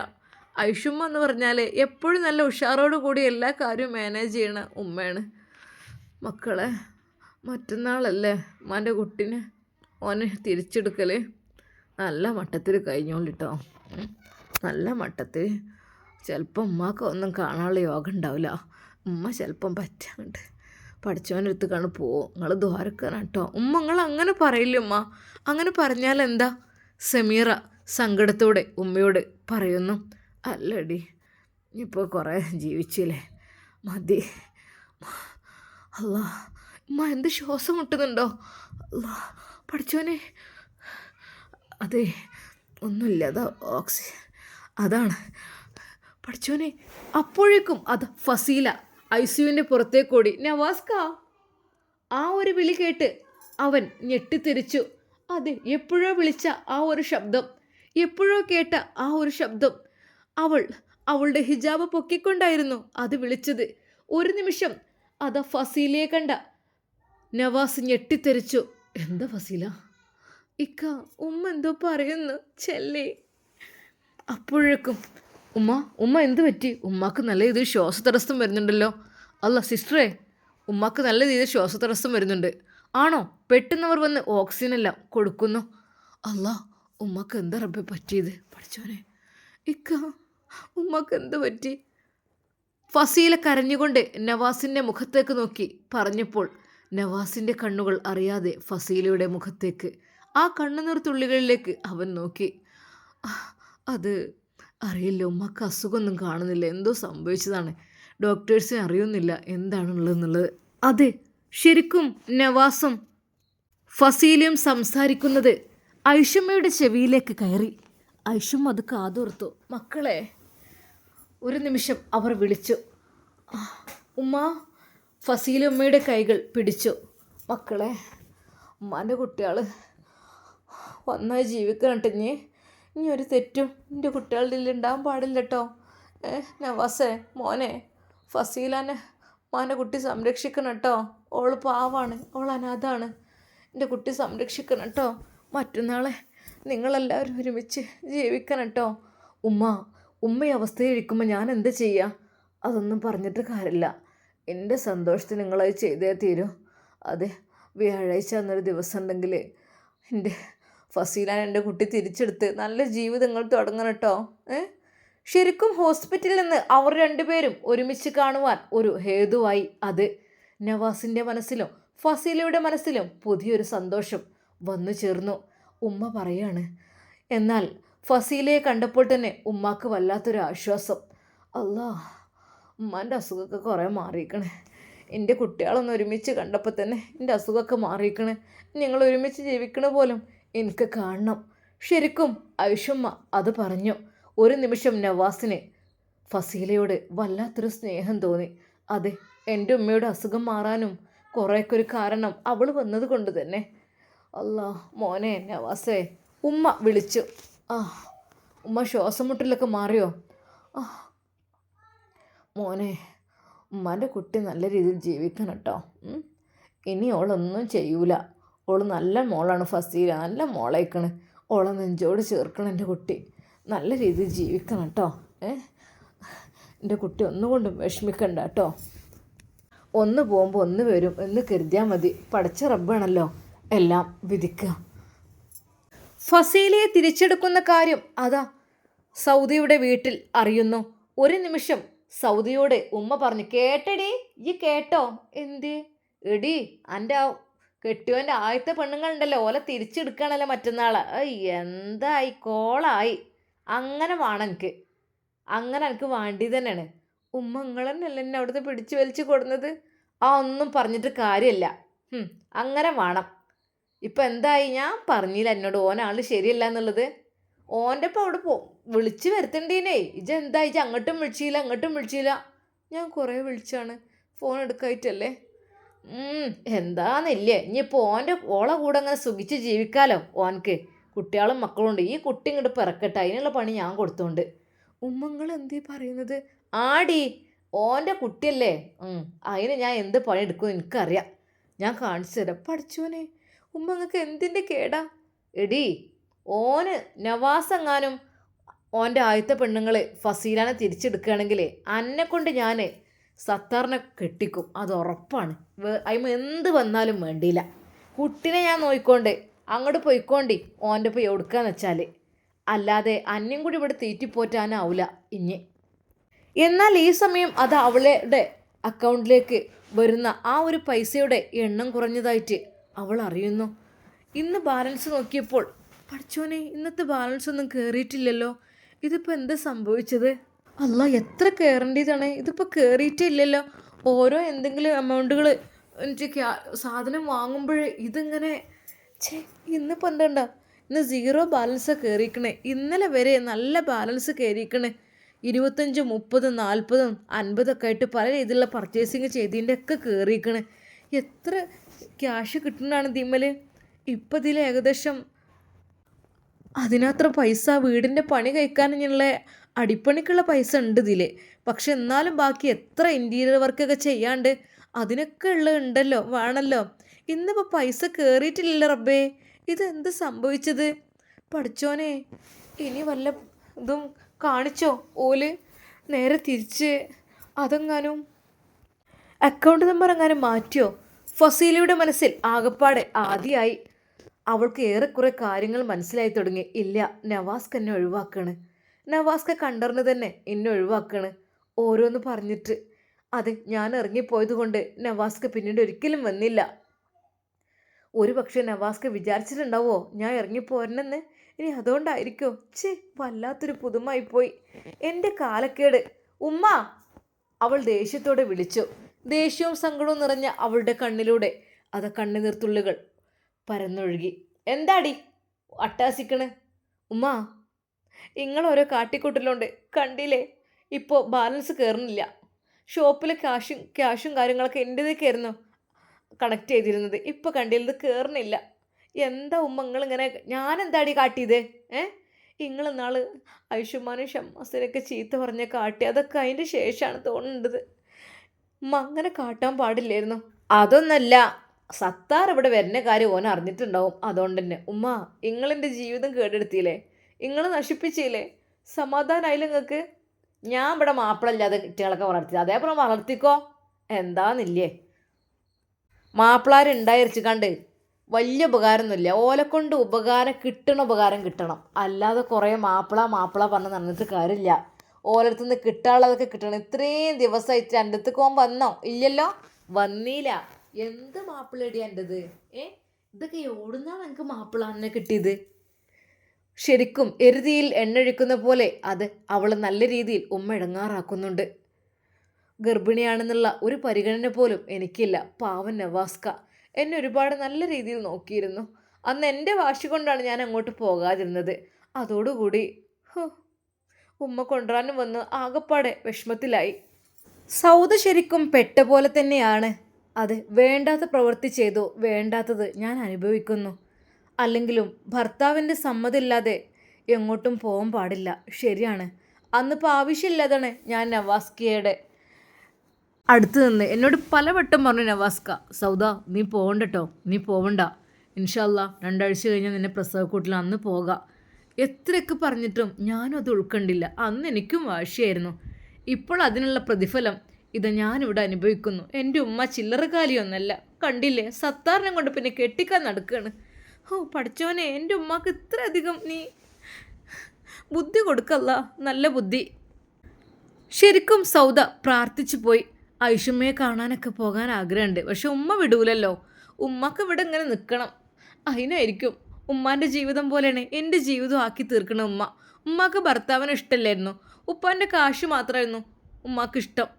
ഐഷുമ്മ എന്ന് പറഞ്ഞാൽ എപ്പോഴും നല്ല ഉഷാറോട് കൂടി എല്ലാ കാര്യവും മാനേജ് ചെയ്യണ ഉമ്മയാണ്. മക്കളെ, മറ്റന്നാളല്ലേ ഉമ്മാൻ്റെ കുട്ടീനെ ഓനെ തിരിച്ചെടുക്കൽ. നല്ല മട്ടത്തിൽ കഴിഞ്ഞോളിട്ടോ, നല്ല മട്ടത്തിൽ. ചിലപ്പോൾ ഉമ്മാക്ക് ഒന്നും കാണാനുള്ള യോഗം ഉണ്ടാവില്ല. ഉമ്മ ചിലപ്പം പറ്റാണ്ട് പഠിച്ചവനടുത്ത് കാണു പോവും. നിങ്ങൾ ദ്വാരക്കാനാണ് കേട്ടോ. നിങ്ങൾ അങ്ങനെ പറയില്ല ഉമ്മ. അങ്ങനെ പറഞ്ഞാൽ എന്താ? സമീറ സങ്കടത്തോടെ ഉമ്മയോട് പറയുന്നു. അല്ലടി, ഇപ്പോൾ കുറേ ജീവിച്ചില്ലേ, മതി. അല്ലാ, ഉമ്മ എന്ത് ശ്വാസം മുട്ടുന്നുണ്ടോ? അല്ലാ പഠിച്ചോനെ. അതെ, ഒന്നുമില്ല, അതാ ഓക്സിജൻ, അതാണ് പഠിച്ചോനെ. അപ്പോഴേക്കും അത് ഫസീല ഐ സിയുവിൻ്റെ പുറത്തേക്കോടി. നവാസ്ക. ആ ഒരു വിളി കേട്ട് അവൻ ഞെട്ടിത്തെറിച്ചു. അതെ, എപ്പോഴോ വിളിച്ച ആ ഒരു ശബ്ദം, എപ്പോഴോ കേട്ട ആ ഒരു ശബ്ദം. അവളുടെ ഹിജാബ് പൊക്കിക്കൊണ്ടായിരുന്നു അത് വിളിച്ചത്. ഒരു നിമിഷം അത് ഫസീലയെ കണ്ട നവാസ് ഞെട്ടിത്തെറിച്ചു. എന്താ ഫസീല? ഇക്ക, ഉമ്മ എന്തോ പറയുന്നു ചെല്ലേ. അപ്പോഴേക്കും ഉമ്മ എന്ത് പറ്റി? ഉമ്മാക്ക് നല്ല രീതിയിൽ ശ്വാസതടസ്സം വരുന്നുണ്ടല്ലോ. അല്ല സിസ്റ്ററെ, ഉമ്മാക്ക് നല്ല രീതിയിൽ ശ്വാസതടസ്സം വരുന്നുണ്ട്. ആണോ? പെട്ടെന്നവർ വന്ന് ഓക്സിജനെല്ലാം കൊടുക്കുന്നു. അല്ല, ഉമ്മാക്ക് എന്താ റബ്ബേ പറ്റിയത്? പഠിച്ചോനെ. ഇക്ക, ഉമ്മാക്ക് എന്ത് പറ്റി? ഫസീല കരഞ്ഞുകൊണ്ട് നവാസിൻ്റെ മുഖത്തേക്ക് നോക്കി പറഞ്ഞപ്പോൾ നവാസിൻ്റെ കണ്ണുകൾ അറിയാതെ ഫസീലയുടെ മുഖത്തേക്ക്, ആ കണ്ണുനീർ തുള്ളികളിലേക്ക് അവൻ നോക്കി. അത് അറിയില്ല, ഉമ്മക്ക് അസുഖമൊന്നും കാണുന്നില്ല, എന്തോ സംഭവിച്ചതാണ്. ഡോക്ടേഴ്സിന് അറിയുന്നില്ല എന്താണുള്ളതെന്നുള്ളത്. അതെ, ശരിക്കും നവാസും ഫസീലയും സംസാരിക്കുന്നത് ഐഷമ്മയുടെ ചെവിയിലേക്ക് കയറി. ഐഷും അത് കാതോർത്തു. മക്കളെ, ഒരു നിമിഷം അവർ വിളിച്ചു. ഉമ്മ. ഫസീല ഉമ്മയുടെ കൈകൾ പിടിച്ചു. മക്കളെ, ഉമ്മാൻ്റെ കുട്ടികൾ ഒന്നായി ജീവിക്കണം കേട്ടോ. ഇനി ഒരു തെറ്റും എൻ്റെ കുട്ടികളുടെ ഉണ്ടാകാൻ പാടില്ല കേട്ടോ. നവാസേ മോനെ, ഫസീലാനെ ഉമ്മാൻ്റെ കുട്ടി സംരക്ഷിക്കണം കേട്ടോ. ഓള് പാവാണ്, ഓൾ അനാഥാണ്. എൻ്റെ കുട്ടി സംരക്ഷിക്കണം കേട്ടോ. മറ്റന്നാളെ നിങ്ങളെല്ലാവരും ഒരുമിച്ച് ജീവിക്കണം കേട്ടോ. ഉമ്മ ഈ അവസ്ഥയിലിരിക്കുമ്പോൾ ഞാൻ എന്ത് ചെയ്യുക? അതൊന്നും പറഞ്ഞിട്ട് കാര്യമില്ല. എൻ്റെ സന്തോഷത്തിന് നിങ്ങളത് ചെയ്തേ തീരൂ. അതെ, വ്യാഴാഴ്ച എന്നൊരു ദിവസം ഉണ്ടെങ്കിൽ എൻ്റെ ഫസീലാൻ എൻ്റെ കുട്ടി തിരിച്ചെടുത്ത് നല്ല ജീവിതങ്ങൾ തുടങ്ങണം കേട്ടോ. ശരിക്കും ഹോസ്പിറ്റലിൽ നിന്ന് അവർ രണ്ടുപേരും ഒരുമിച്ച് കാണുവാൻ ഒരു ഹേതുവായി. അത് നവാസിൻ്റെ മനസ്സിലും ഫസീലയുടെ മനസ്സിലും പുതിയൊരു സന്തോഷം വന്നു ചേർന്നു. ഉമ്മ പറയാണ്. എന്നാൽ ഫസീലയെ കണ്ടപ്പോൾ തന്നെ ഉമ്മാക്ക് വല്ലാത്തൊരു ആശ്വാസം. അല്ലാ, ഉമ്മാൻ്റെ അസുഖമൊക്കെ കുറേ മാറിയിക്കണേ. എൻ്റെ കുട്ടികളൊന്ന് ഒരുമിച്ച് കണ്ടപ്പോൾ തന്നെ എൻ്റെ അസുഖമൊക്കെ മാറിയിക്കണേ. ഞങ്ങൾ ഒരുമിച്ച് ജീവിക്കണ പോലും എനിക്ക് കാണണം. ശരിക്കും ഐഷുമ്മ അത് പറഞ്ഞു. ഒരു നിമിഷം നവാസിന് ഫസീലയോട് വല്ലാത്തൊരു സ്നേഹം തോന്നി. അതെ, എൻ്റെ ഉമ്മയുടെ അസുഖം മാറാനും കുറേയൊക്കെ ഒരു കാരണം അവൾ വന്നത് കൊണ്ട് തന്നെ. അല്ലാ മോനെ നവാസേ, ഉമ്മ വിളിച്ചു. ഉമ്മ ശ്വാസം മുട്ടലൊക്കെ മാറിയോ? മോനെ, ഉമ്മാൻ്റെ കുട്ടി നല്ല രീതിയിൽ ജീവിക്കണം കേട്ടോ. ഇനി ഓളൊന്നും ചെയ്യൂല. ഓള് നല്ല മോളാണ് ഫസീല, നല്ല മോളേക്കണ്. ഓളെ നെഞ്ചോട് ചേർക്കണം എൻ്റെ കുട്ടി. നല്ല രീതിയിൽ ജീവിക്കണം കേട്ടോ. എൻ്റെ കുട്ടി ഒന്നുകൊണ്ടും വിഷമിക്കണ്ട കേട്ടോ. ഒന്ന് പോകുമ്പോൾ ഒന്ന് വരും എന്ന് കരുതിയാൽ മതി. പടച്ച റബ്ബാണല്ലോ എല്ലാം വിധിക്കുക. ഫസീലയെ തിരിച്ചെടുക്കുന്ന കാര്യം അതാ സൗദിയുടെ വീട്ടിൽ അറിയുന്നു. ഒരു നിമിഷം സൗദിയോട് ഉമ്മ പറഞ്ഞു. കേട്ടടി, ഈ കേട്ടോ? എന്ത് എടി, എൻ്റെ കെട്ടിയോൻ്റെ ആദ്യത്തെ പെണ്ണുങ്ങളുണ്ടല്ലോ, ഓലെ തിരിച്ചെടുക്കണല്ലോ മറ്റന്നാൾ. എന്തായി കോളായി. അങ്ങനെ വേണം എനിക്ക്, അങ്ങനെ എനിക്ക് വേണ്ടി തന്നെയാണ്. ഉമ്മ നിങ്ങളെന്നല്ല എന്നെ അവിടുത്തെ പിടിച്ചു വലിച്ചു കൊടുന്നത്. ഒന്നും പറഞ്ഞിട്ട് കാര്യമില്ല. അങ്ങനെ വേണം. ഇപ്പം എന്തായി? ഞാൻ പറഞ്ഞില്ല എന്നോട് ഓനാൾ ശരിയല്ല എന്നുള്ളത്. ഓൻ്റെ ഇപ്പം അവിടെ വിളിച്ച് വരുത്തണ്ടീനേ. ഇജെന്താ ഇജ് അങ്ങോട്ടും വിളിച്ചില്ല. ഞാൻ കുറേ വിളിച്ചാണ്, ഫോൺ എടുക്കായിട്ടല്ലേ. എന്താന്നില്ലേ, ഇനിയിപ്പോൾ ഓളെ കൂടെ അങ്ങനെ സുഖിച്ച് ജീവിക്കാലോ. ഓനക്ക് കുട്ടികളും മക്കളും ഉണ്ട്. ഈ കുട്ടി ഇങ്ങോട്ട് പിറക്കട്ടെ, അതിനുള്ള പണി ഞാൻ കൊടുത്തോണ്ട്. ഉമ്മങ്ങൾ എന്തീ പറയുന്നത്? ആടി, ഓൻ്റെ കുട്ടിയല്ലേ. അതിന് ഞാൻ എന്ത് പണി എടുക്കുമെന്ന് എനിക്കറിയാം. ഞാൻ കാണിച്ചു തരാം. പഠിച്ചോനെ, ഉമ്മങ്ങൾക്ക് എന്തിൻ്റെ കേടാ? എടി, ഓന് നവാസെങ്ങാനും ഓൻ്റെ ആദ്യത്തെ പെണ്ണുങ്ങൾ ഫസീലാനെ തിരിച്ചെടുക്കുകയാണെങ്കിൽ അന്നെക്കൊണ്ട് ഞാൻ സത്താറിനെ കെട്ടിക്കും. അത് ഉറപ്പാണ്. അതിന് എന്ത് വന്നാലും വേണ്ടിയില്ല. കുട്ടിനെ ഞാൻ നോക്കിക്കൊണ്ട് അങ്ങോട്ട് പോയിക്കോണ്ടി ഓൻ്റെ പോയി എടുക്കാന്ന് വെച്ചാൽ. അല്ലാതെ അന്യം കൂടി ഇവിടെ തീറ്റിപ്പോറ്റാനാവില്ല ഇനി. എന്നാൽ ഈ സമയം അത് അവളുടെ അക്കൗണ്ടിലേക്ക് വരുന്ന ആ ഒരു പൈസയുടെ എണ്ണം കുറഞ്ഞതായിട്ട് അവൾ അറിയുന്നു. ഇന്ന് ബാലൻസ് നോക്കിയപ്പോൾ, പഠിച്ചോനെ, ഇന്നത്തെ ബാലൻസ് ഒന്നും കയറിയിട്ടില്ലല്ലോ. ഇതിപ്പോൾ എന്താ സംഭവിച്ചത്? അല്ല, എത്ര കയറേണ്ടതാണ്, ഇതിപ്പോൾ കയറിയിട്ടേ ഇല്ലല്ലോ. ഓരോ എന്തെങ്കിലും എമൗണ്ടുകൾ എനിക്ക് സാധനം വാങ്ങുമ്പോഴേ ഇതിങ്ങനെ ഇന്നിപ്പോൾ എന്താ, ഇന്ന് 0 ബാലൻസാണ് കയറിയിരിക്കണേ. ഇന്നലെ വരെ നല്ല ബാലൻസ് കയറിയിരിക്കണേ. 25, 30, 40, 50 ആയിട്ട് പല രീതിയിലുള്ള പർച്ചേസിങ് ചെയ്തതിൻ്റെ ഒക്കെ കയറിയിരിക്കണേ. എത്ര ക്യാഷ് കിട്ടുന്നതാണ് ഇതിന്മേൽ. ഇപ്പം ഇതിൽ ഏകദേശം അതിനത്ര പൈസ വീടിൻ്റെ പണി കഴിക്കാനുള്ള അടിപ്പണിക്കുള്ള പൈസ ഉണ്ട് ഇതിൽ. പക്ഷെ എന്നാലും ബാക്കി എത്ര ഇൻറ്റീരിയർ വർക്കൊക്കെ ചെയ്യാണ്ട് അതിനൊക്കെ ഉണ്ടല്ലോ, വേണമല്ലോ. ഇന്നിപ്പോൾ പൈസ കയറിയിട്ടില്ലല്ലോ റബ്ബേ. ഇതെന്ത് സംഭവിച്ചത്? പഠിച്ചോനെ, ഇനി വല്ല ഇതും കാണിച്ചോ ഓല്? നേരെ തിരിച്ച് അതെങ്ങാനും അക്കൗണ്ട് നമ്പർ എങ്ങാനും മാറ്റിയോ? ഫസീലയുടെ മനസ്സിൽ ആകപ്പാടെ ആദ്യമായി. അവൾക്ക് ഏറെക്കുറെ കാര്യങ്ങൾ മനസ്സിലായി തുടങ്ങി. ഇല്ല, നവാസ്ക്ക് എന്നെ ഒഴിവാക്കാണ്. നവാസ്ക്ക് കണ്ടറിഞ്ഞ് തന്നെ എന്നെ ഒഴിവാക്കാണ്. ഓരോന്ന് പറഞ്ഞിട്ട്. അതെ, ഞാൻ ഇറങ്ങിപ്പോയത് കൊണ്ട് നവാസ്ക്ക് പിന്നീട് ഒരിക്കലും വന്നില്ല. ഒരു പക്ഷേ നവാസ്ക്ക് വിചാരിച്ചിട്ടുണ്ടാവോ ഞാൻ ഇറങ്ങിപ്പോരണമെന്ന്? ഇനി അതുകൊണ്ടായിരിക്കോ? വല്ലാത്തൊരു പുതുമായിപ്പോയി. എൻ്റെ കാലക്കേട്. ഉമ്മ, അവൾ ദേഷ്യത്തോടെ വിളിച്ചു. ദേഷ്യവും സങ്കടവും നിറഞ്ഞ അവളുടെ കണ്ണിലൂടെ കണ്ണുനീർത്തുള്ളികൾ പരന്നൊഴുകി. എന്താടി അട്ടാസിക്കണ്? ഉമ്മ, നിങ്ങൾ ഓരോ കാട്ടിക്കൂട്ടലുണ്ട് കണ്ടില്ലേ, ഇപ്പോൾ ബാലൻസ് കയറുന്നില്ല. ഷോപ്പിൽ ക്യാഷും കാര്യങ്ങളൊക്കെ എൻ്റേതൊക്കെയായിരുന്നു കണക്ട് ചെയ്തിരുന്നത്. ഇപ്പോൾ കണ്ടില്ലത് കയറുന്നില്ല. എന്താ ഉമ്മ നിങ്ങളിങ്ങനെ? ഞാനെന്താടി കാട്ടിയത്? നിങ്ങൾ നാൾ ഐഷുമാനും ഷമ്മാസിനൊക്കെ ചീത്ത പറഞ്ഞ കാട്ടി, അതൊക്കെ അതിൻ്റെ ശേഷമാണ് തോന്നുന്നത്. ഉമ്മ അങ്ങനെ കാട്ടാൻ പാടില്ലായിരുന്നു. അതൊന്നല്ല, സത്താർ ഇവിടെ വരുന്ന കാര്യം ഓൻ അറിഞ്ഞിട്ടുണ്ടാവും. അതുകൊണ്ട് തന്നെ ഉമ്മ, നിങ്ങളെൻ്റെ ജീവിതം കേടെടുത്തില്ലേ, നിങ്ങൾ നശിപ്പിച്ചില്ലേ, സമാധാനമായില്ല നിങ്ങൾക്ക്? ഞാൻ ഇവിടെ മാപ്പിളല്ലാതെ കുട്ടികളൊക്കെ വളർത്തി, അതേപോലെ വളർത്തിക്കോ. എന്താന്നില്ലേ, മാപ്പിളാരുണ്ടായിരിച്ചു കണ്ട് വലിയ ഉപകാരമൊന്നുമില്ല. ഓലെക്കൊണ്ട് ഉപകാരം കിട്ടണം. അല്ലാതെ കുറേ മാപ്പിള പറഞ്ഞ് നടന്നിട്ട് കാര്യമില്ല. ഓരോരുത്തുനിന്ന് കിട്ടാനുള്ളതൊക്കെ കിട്ടണം. ഇത്രയും ദിവസമായിട്ട് എൻ്റെ അടുത്ത് പോകാൻ വന്നോ? ഇല്ലല്ലോ, വന്നില്ല. എന്ത് മാപ്പിളടി എൻ്റെത്? ഇതൊക്കെ എവിടുന്നാണ് എനിക്ക് മാപ്പിള എന്നെ കിട്ടിയത്? ശരിക്കും എരുതിയിൽ എണ്ണൊഴിക്കുന്ന പോലെ അവൾ നല്ല രീതിയിൽ ഉമ്മ ഇടങ്ങാറാക്കുന്നുണ്ട്. ഗർഭിണിയാണെന്നുള്ള ഒരു പരിഗണന പോലും എനിക്കില്ല. പാവൻ നവാസ്ക എന്നെ ഒരുപാട് നല്ല രീതിയിൽ നോക്കിയിരുന്നു. അന്ന് എൻ്റെ വാശി കൊണ്ടാണ് ഞാൻ അങ്ങോട്ട് പോകാതിരുന്നത്. അതോടുകൂടി ഉമ്മ കൊണ്ടുവരാനും വന്ന് ആകപ്പാടെ വിഷമത്തിലായി. സൗദ ശരിക്കും പെട്ട പോലെ തന്നെയാണ്. വേണ്ടാത്ത പ്രവൃത്തി ചെയ്തു, വേണ്ടാത്തത് ഞാൻ അനുഭവിക്കുന്നു. അല്ലെങ്കിലും ഭർത്താവിൻ്റെ സമ്മതമില്ലാതെ എങ്ങോട്ടും പോകാൻ പാടില്ല. ശരിയാണ്, അന്നിപ്പോൾ ആവശ്യമില്ലാതാണ് ഞാൻ നവാസ്കയുടെ അടുത്ത് നിന്ന് എന്നോട് പലവട്ടം പറഞ്ഞു, നവാസ്ക, സൗദ നീ പോകണ്ടട്ടോ, നീ പോവണ്ട, ഇൻഷാല്ലാ 2 ആഴ്ച കഴിഞ്ഞാൽ നിന്നെ പ്രസവക്കൂട്ടിൽ അന്ന് പോകാം. എത്രയൊക്കെ പറഞ്ഞിട്ടും ഞാനും അത് ഉൾക്കണ്ടില്ല. അന്ന് എനിക്കും വാശിയായിരുന്നു. ഇപ്പോൾ അതിനുള്ള പ്രതിഫലം ഞാനിവിടെ അനുഭവിക്കുന്നു. എൻ്റെ ഉമ്മ ചില്ലറക്കാലിയൊന്നല്ല, കണ്ടില്ലേ, സത്താറിനെ കൊണ്ട് പിന്നെ കെട്ടിക്കാൻ നടക്കുകയാണ്. പഠിച്ചവനെ, എൻ്റെ ഉമ്മക്ക് ഇത്രയധികം നീ ബുദ്ധി കൊടുക്കല്ല, നല്ല ബുദ്ധി. ശരിക്കും സൗദ പ്രാർത്ഥിച്ചു പോയി. ഐഷുമ്മയെ കാണാനൊക്കെ പോകാൻ ആഗ്രഹമുണ്ട്, പക്ഷെ ഉമ്മ വിടൂലല്ലോ. ഉമ്മക്ക് ഇവിടെ ഇങ്ങനെ നിൽക്കണം. അതിനായിരിക്കും ഉമ്മാൻ്റെ ജീവിതം പോലെയാണ് എൻ്റെ ജീവിതം ആക്കി തീർക്കണ ഉമ്മ. ഉമ്മാക്ക് ഭർത്താവിന് ഇഷ്ടമല്ലായിരുന്നു, ഉപ്പാൻ്റെ കാശ് മാത്രമായിരുന്നു ഉമ്മാക്ക് ഇഷ്ടം.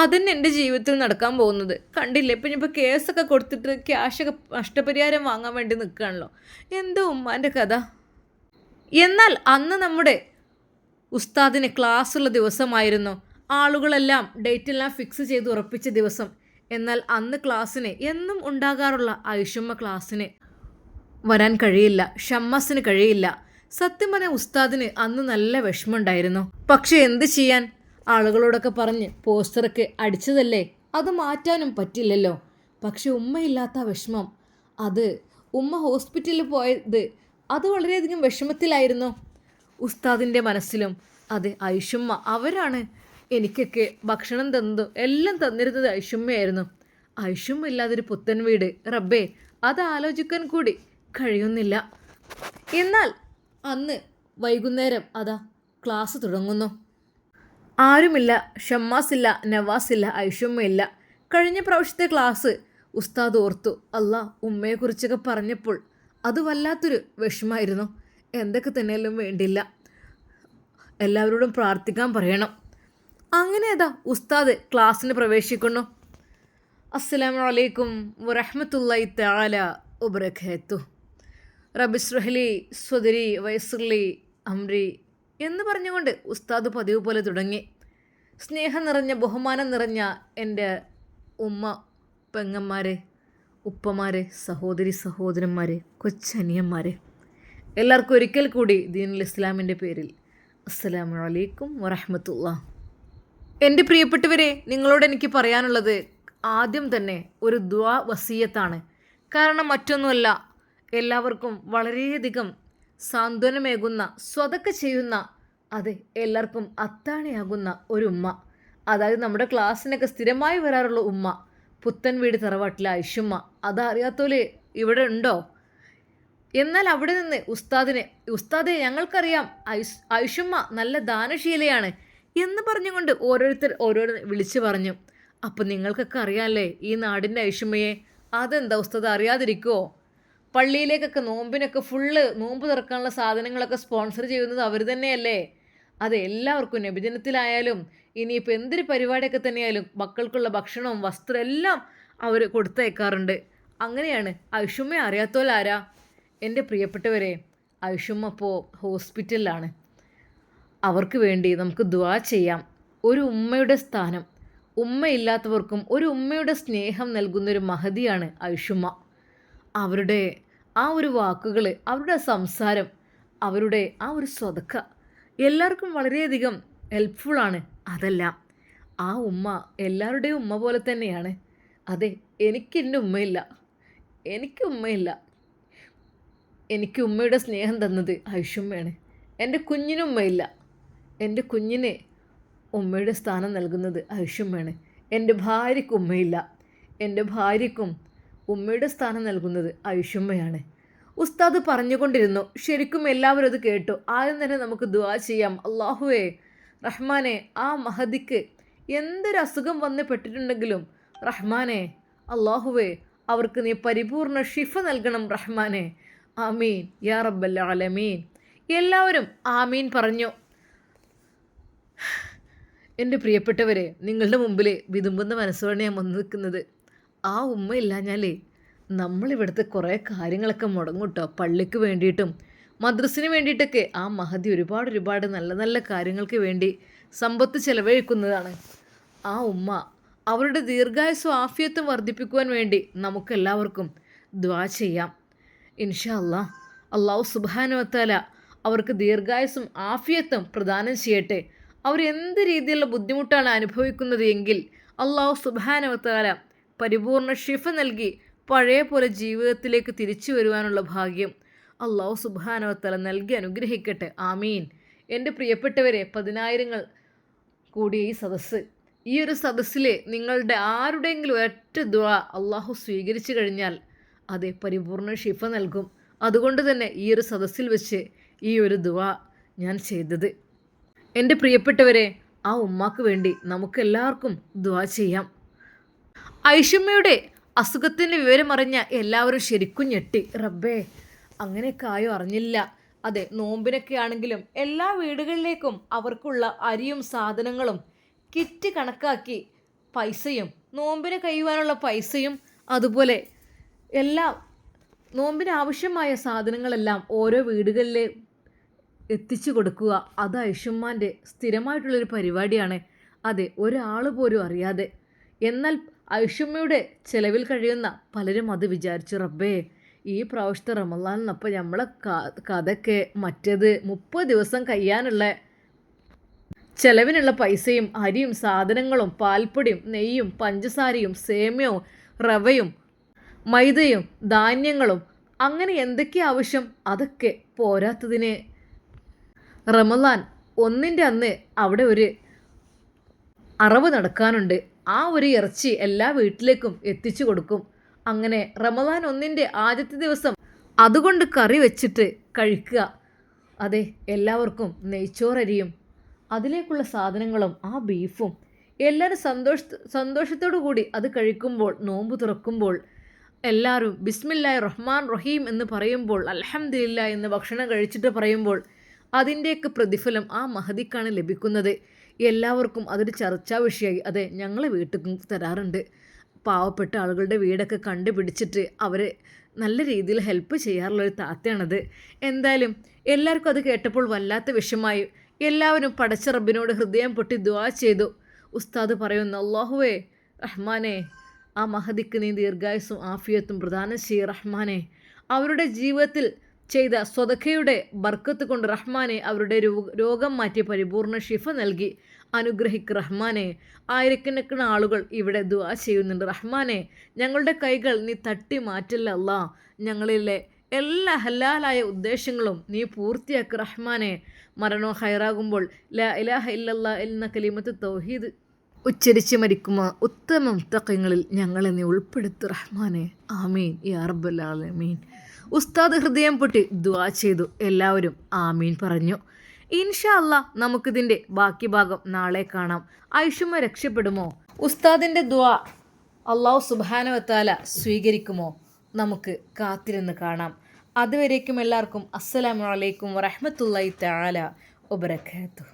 അതന്നെ എൻ്റെ ജീവിതത്തിൽ നടക്കാൻ പോകുന്നത്. കണ്ടില്ലേ, ഇപ്പം ഇപ്പോൾ കേസൊക്കെ കൊടുത്തിട്ട് ക്യാഷൊക്കെ നഷ്ടപരിഹാരം വാങ്ങാൻ വേണ്ടി നിൽക്കുകയാണല്ലോ. എന്തോ ഉമ്മാൻ്റെ കഥ. എന്നാൽ അന്ന് നമ്മുടെ ഉസ്താദിന് ക്ലാസ്സുള്ള ദിവസമായിരുന്നു. ആളുകളെല്ലാം ഡേറ്റെല്ലാം ഫിക്സ് ചെയ്ത് ഉറപ്പിച്ച ദിവസം. എന്നാൽ അന്ന് ക്ലാസ്സിന് എന്നും ഉണ്ടാകാറുള്ള ഐഷുമ്മ ക്ലാസ്സിന് വരാൻ കഴിയില്ല, ഷമ്മാസിന് കഴിയില്ല. സത്യം പറഞ്ഞ ഉസ്താദിന് അന്ന് നല്ല വിഷമമുണ്ടായിരുന്നു. പക്ഷെ എന്ത് ചെയ്യാൻ, ആളുകളോടൊക്കെ പറഞ്ഞ് പോസ്റ്ററൊക്കെ അടിച്ചതല്ലേ, അത് മാറ്റാനും പറ്റില്ലല്ലോ. പക്ഷെ ഉമ്മയില്ലാത്ത വിഷമം, ഉമ്മ ഹോസ്പിറ്റലിൽ പോയത് അത് വളരെയധികം വിഷമത്തിലായിരുന്നു ഉസ്താദിൻ്റെ മനസ്സിലും. ഐഷുമ്മ, അവരാണ് എനിക്കൊക്കെ ഭക്ഷണം തന്നതും എല്ലാം തന്നിരുന്നത് ഐഷുമ്മയായിരുന്നു. ഐഷുമ്മ ഇല്ലാതൊരു പുത്തൻ വീട്, റബ്ബേ, അത് ആലോചിക്കാൻ കൂടി കഴിയുന്നില്ല. എന്നാൽ അന്ന് വൈകുന്നേരം ക്ലാസ് തുടങ്ങുന്നു. ആരുമില്ല, ഷമ്മാസില്ല, നവാസില്ല, ഐഷുമ്മയില്ല. കഴിഞ്ഞ പ്രാവശ്യത്തെ ക്ലാസ് ഉസ്താദ് ഓർത്തു. അല്ലാ, ഉമ്മയെക്കുറിച്ചൊക്കെ പറഞ്ഞപ്പോൾ അത് വല്ലാത്തൊരു വിഷമായിരുന്നു. എന്തൊക്കെ തന്നെയാലും വേണ്ടില്ല, എല്ലാവരോടും പ്രാർത്ഥിക്കാൻ പറയണം. അങ്ങനെ ഉസ്താദ് ക്ലാസ്സിന് പ്രവേശിക്കുന്നു. അസ്സലാമു അലൈക്കും വറഹ്മത്തുള്ളാഹി തആല വബറകാതുഹു. റബ്ബിശ്റഹ്ലി സ്വദരി വയസ്സിർലി അംരി എന്ന് പറഞ്ഞുകൊണ്ട് ഉസ്താദ് പതിവ് പോലെ തുടങ്ങി. സ്നേഹം നിറഞ്ഞ, ബഹുമാനം നിറഞ്ഞ എൻ്റെ ഉമ്മ, പെങ്ങന്മാരെ, ഉപ്പമാരെ, സഹോദരന്മാരെ, കൊച്ചനിയന്മാരെ, എല്ലാവർക്കും ഒരിക്കൽ കൂടി ദീനുൽ ഇസ്ലാമിൻ്റെ പേരിൽ അസ്സലാമു അലൈക്കും വറഹ്മത്തുള്ളാഹി. എൻ്റെ പ്രിയപ്പെട്ടവരെ, നിങ്ങളോട് എനിക്ക് പറയാനുള്ളത് ആദ്യം തന്നെ ഒരു ദുആ വസിയത്താണ്. കാരണം മറ്റൊന്നുമല്ല, എല്ലാവർക്കും വളരെയധികം സാന്ത്വനമേകുന്ന, സ്വതക്ക ചെയ്യുന്ന, എല്ലാവർക്കും അത്താണിയാകുന്ന ഒരു ഉമ്മ, അതായത് നമ്മുടെ ക്ലാസ്സിനൊക്കെ സ്ഥിരമായി വരാറുള്ള ഉമ്മ, പുത്തൻ വീട് തറവാട്ടിലെ ഐഷുമ്മ. അതറിയാത്തോലെ ഇവിടെ ഉണ്ടോ? എന്നാൽ അവിടെ നിന്ന് ഉസ്താദെ ഞങ്ങൾക്കറിയാം, ഐഷുമ്മ നല്ല ദാനശീലയാണ് എന്ന് പറഞ്ഞുകൊണ്ട് ഓരോരുത്തർ വിളിച്ചു പറഞ്ഞു. അപ്പം നിങ്ങൾക്കൊക്കെ അറിയാമല്ലേ ഈ നാടിൻ്റെ ഐഷുമ്മയെ? അതെന്താ ഉസ്താദ് അറിയാതിരിക്കുമോ? പള്ളിയിലേക്കൊക്കെ നോമ്പിനൊക്കെ ഫുള്ള് നോമ്പ് തുറക്കാനുള്ള സാധനങ്ങളൊക്കെ സ്പോൺസർ ചെയ്യുന്നത് അവർ തന്നെയല്ലേ? എല്ലാവർക്കും നബിദിനത്തിലായാലും ഇനിയിപ്പോൾ എന്തൊരു പരിപാടിയൊക്കെ തന്നെയായാലും മക്കൾക്കുള്ള ഭക്ഷണവും വസ്ത്രം എല്ലാം അവർ കൊടുത്തയക്കാറുണ്ട്. അങ്ങനെയാണ്. ഐഷുമ്മ അറിയാത്തോലാരാ? എൻ്റെ പ്രിയപ്പെട്ടവരെ, ഐഷുമ്മ ഇപ്പോൾ ഹോസ്പിറ്റലിലാണ്. അവർക്ക് വേണ്ടി നമുക്ക് ദുആ ചെയ്യാം. ഒരു ഉമ്മയുടെ സ്ഥാനം, ഉമ്മയില്ലാത്തവർക്കും ഒരു ഉമ്മയുടെ സ്നേഹം നൽകുന്നൊരു മഹതിയാണ് ഐഷുമ്മ. അവരുടെ ആ ഒരു വാക്കുകൾ, അവരുടെ സംസാരം, അവരുടെ ആ ഒരു സ്വതക്ക എല്ലാവർക്കും വളരെയധികം ഹെൽപ്ഫുള്ളാണ്. അതെല്ലാം ആ ഉമ്മ എല്ലാവരുടെയും ഉമ്മ പോലെ തന്നെയാണ്. അതെ, എനിക്ക് ഉമ്മയില്ല. എനിക്ക് ഉമ്മയുടെ സ്നേഹം തന്നത് ഐഷുമ്മയാണ്. എൻ്റെ കുഞ്ഞിനും ഉമ്മയില്ല. എൻ്റെ കുഞ്ഞിന് ഉമ്മയുടെ സ്ഥാനം നൽകുന്നത് ഐഷുമ്മയാണ്. എൻ്റെ ഭാര്യയ്ക്ക് ഉമ്മയില്ല. എൻ്റെ ഭാര്യയ്ക്കും ഉമ്മയുടെ സ്ഥാനം നൽകുന്നത് ഐഷുമ്മയാണ്. ഉസ്താദ് പറഞ്ഞുകൊണ്ടിരുന്നു. ശരിക്കും എല്ലാവരും അത് കേട്ടു. ആദ്യം തന്നെ നമുക്ക് ദുആ ചെയ്യാം. അല്ലാഹുവേ റഹ്മാനെ, ആ മഹദിക്ക് എന്തൊരു അസുഖം വന്ന് പെട്ടിട്ടുണ്ടെങ്കിലും റഹ്മാനെ, അല്ലാഹുവേ അവർക്ക് നീ പരിപൂർണ ഷിഫ നൽകണം റഹ്മാനെ. ആമീൻ യാ റബ്ബൽ ആലമീൻ. എല്ലാവരും ആമീൻ പറഞ്ഞു. എൻ്റെ പ്രിയപ്പെട്ടവരെ, നിങ്ങളുടെ മുമ്പിൽ വിതുമ്പുന്ന മനസ്സോടെ ഞാൻ വന്നു നിൽക്കുന്നത്. ആ ഉമ്മ ഇല്ലാഞ്ഞാലേ നമ്മളിവിടുത്തെ കുറേ കാര്യങ്ങളൊക്കെ മുടങ്ങും കേട്ടോ. പള്ളിക്ക് വേണ്ടിയിട്ടും മദ്രസിന് വേണ്ടിയിട്ടൊക്കെ ആ മഹദി ഒരുപാട് നല്ല നല്ല കാര്യങ്ങൾക്ക് വേണ്ടി സമ്പത്ത് ചെലവഴിക്കുന്നതാണ്. ആ ഉമ്മ അവരുടെ ദീർഘായുസ്സും ആഫിയത്തും വർദ്ധിപ്പിക്കുവാൻ വേണ്ടി നമുക്കെല്ലാവർക്കും ദുആ ചെയ്യാം. ഇൻഷാ അല്ലാഹ്. അല്ലാഹു സുബ്ഹാനഹു വ തആല അവർക്ക് ദീർഘായുസ്സും ആഫിയത്തും പ്രദാനം ചെയ്യട്ടെ. അവർ എന്ത് രീതിയിലുള്ള ബുദ്ധിമുട്ടാണ് അനുഭവിക്കുന്നത് എങ്കിൽ അല്ലാഹു സുബ്ഹാനഹു വ തആല പരിപൂർണ ഷിഫ നൽകി പഴയ പോലെ ജീവിതത്തിലേക്ക് തിരിച്ചു വരുവാനുള്ള ഭാഗ്യം അല്ലാഹു സുബ്ഹാനഹു വ തആല നൽകി അനുഗ്രഹിക്കട്ടെ. ആമീൻ. എൻ്റെ പ്രിയപ്പെട്ടവരെ, 10,000 കൂടിയ ഈ സദസ്സ്, ഈ ഒരു സദസ്സിൽ നിങ്ങളുടെ ആരുടെയെങ്കിലും ഒറ്റ ദുആ അല്ലാഹു സ്വീകരിച്ചു കഴിഞ്ഞാൽ അതെ പരിപൂർണ ഷിഫ നൽകും. അതുകൊണ്ട് തന്നെ ഈ ഒരു സദസ്സിൽ വെച്ച് ഈ ഒരു ദുആ ഞാൻ ചെയ്തത്. എൻ്റെ പ്രിയപ്പെട്ടവരെ, ആ ഉമ്മാക്ക് വേണ്ടി നമുക്കെല്ലാവർക്കും ദുആ ചെയ്യാം. ഐഷുമ്മയുടെ അസുഖത്തിൻ്റെ വിവരമറിഞ്ഞ എല്ലാവരും ശരിക്കും ഞെട്ടി. റബ്ബേ, അങ്ങനെയൊക്കെ ആയോ, അറിഞ്ഞില്ല. അതെ, നോമ്പിനൊക്കെ ആണെങ്കിലും എല്ലാ വീടുകളിലേക്കും അവർക്കുള്ള അരിയും സാധനങ്ങളും കിറ്റ് കണക്കാക്കി പൈസയും, നോമ്പിന് കഴിയുവാനുള്ള പൈസയും, അതുപോലെ എല്ലാ നോമ്പിന് ആവശ്യമായ സാധനങ്ങളെല്ലാം ഓരോ വീടുകളിലെ എത്തിച്ചു കൊടുക്കുക. അത് ഐഷുമ്മാൻ്റെ സ്ഥിരമായിട്ടുള്ളൊരു പരിപാടിയാണ്. അതെ, ഒരാൾ പോലും അറിയാതെ. എന്നാൽ ഐഷുമ്മയുടെ ചെലവിൽ കഴിയുന്ന പലരും അത് വിചാരിച്ചു, റബ്ബേ ഈ പ്രാവശ്യത്തെ റമളാനിനപ്പോൾ നമ്മളെ കഥയൊക്കെ മറ്റേത് 30 ദിവസം കഴിയാനുള്ള ചെലവിനുള്ള പൈസയും അരിയും സാധനങ്ങളും പാൽപ്പൊടിയും നെയ്യും പഞ്ചസാരയും സേമ്യവും റവയും മൈദയും ധാന്യങ്ങളും അങ്ങനെ എന്തൊക്കെ ആവശ്യം, അതൊക്കെ പോരാത്തതിന് റമളാൻ 1-ൻ്റെ അന്ന് അവിടെ ഒരു അറവ് നടക്കാനുണ്ട്. ആ ഒരു ഇറച്ചി എല്ലാ വീട്ടിലേക്കും എത്തിച്ചു കൊടുക്കും. അങ്ങനെ റമളാൻ 1-ൻ്റെ ആദ്യത്തെ ദിവസം അതുകൊണ്ട് കറി വെച്ചിട്ട് കഴിക്കുക. അതെ, എല്ലാവർക്കും നെയ്ച്ചോറരിയും അതിലേക്കുള്ള സാധനങ്ങളും ആ ബീഫും എല്ലാവരും സന്തോഷത്തോടു കൂടി അത് കഴിക്കുമ്പോൾ, നോമ്പ് തുറക്കുമ്പോൾ എല്ലാവരും ബിസ്മില്ലാഹിർ റഹ്മാൻ റഹീം എന്ന് പറയുമ്പോൾ, അൽഹംദുലില്ലാ എന്ന് ഭക്ഷണം കഴിച്ചിട്ട് പറയുമ്പോൾ അതിൻ്റെയൊക്കെ പ്രതിഫലം ആ മഹദിക്കാണ് ലഭിക്കുന്നത്. എല്ലാവർക്കും അതൊരു ചർച്ചാ വിഷയമായി. അതെ, ഞങ്ങളെ വീട്ടിൽ തരാറുണ്ട്. പാവപ്പെട്ട ആളുകളുടെ വീടൊക്കെ കണ്ടുപിടിച്ചിട്ട് അവരെ നല്ല രീതിയിൽ ഹെൽപ്പ് ചെയ്യാറുള്ളൊരു താത്തയാണത്. എന്തായാലും എല്ലാവർക്കും അത് കേട്ടപ്പോൾ വല്ലാത്ത വിഷമായി. എല്ലാവരും പടച്ച റബ്ബിനോട് ഹൃദയം പൊട്ടി ദുആ ചെയ്തു. ഉസ്താദ് പറയുന്നു, അല്ലാഹുവേ റഹ്മാനെ, ആ മഹദിക്ക് നീ ദീർഘായുസ്സും ആഫിയത്തും പ്രദാനം ചെയ്യ് റഹ്മാനെ. അവരുടെ ജീവിതത്തിൽ ചെയ്ത സ്വതക്കയുടെ ബർക്കത്ത് കൊണ്ട് റഹ്മാനെ അവരുടെ രോഗം മാറ്റി പരിപൂർണ ഷിഫ നൽകി അനുഗ്രഹിക്ക് റഹ്മാനെ. ആയിരക്കണക്കിന് ആളുകൾ ഇവിടെ ദുആ ചെയ്യുന്നുണ്ട് റഹ്മാനെ. ഞങ്ങളുടെ കൈകൾ നീ തട്ടി മാറ്റില്ല അല്ലാ. ഞങ്ങളിലെ എല്ലാ ഹലാലായ ഉദ്ദേശങ്ങളും നീ പൂർത്തിയാക്ക് റഹ്മാനെ. മരണോ ഹൈറാകുമ്പോൾ ലാ ഇലാഹ ഇല്ലല്ലാ എന്ന കലിമത്ത് തൗഹീദ് ഉച്ചരിച്ച് മരിക്കുമോ ഉത്തമ മുത്തഖീങ്ങളിൽ ഞങ്ങളെ നീ ഉൾപ്പെടുത്തു റഹ്മാനെ. ആമീൻ യാ റബ്ബൽ ആലമീൻ. ഉസ്താദ് ഹൃദയം പൊട്ടി ദുആ ചെയ്തു. എല്ലാവരും ആമീൻ പറഞ്ഞു. ഇൻഷാ അല്ലാഹ് നമുക്കിതിൻ്റെ ബാക്കി ഭാഗം നാളെ കാണാം. ഐഷുമ്മ രക്ഷപ്പെടുമോ? ഉസ്താദിൻ്റെ ദുആ അല്ലാഹു സുബ്ഹാനഹു വ തആല സ്വീകരിക്കുമോ? നമുക്ക് കാത്തിരുന്ന് കാണാം. അതുവരേക്കും എല്ലാവർക്കും അസ്സലാമു അലൈക്കും വറഹ്മത്തുള്ളാഹി തആല വബറകാതുഹു.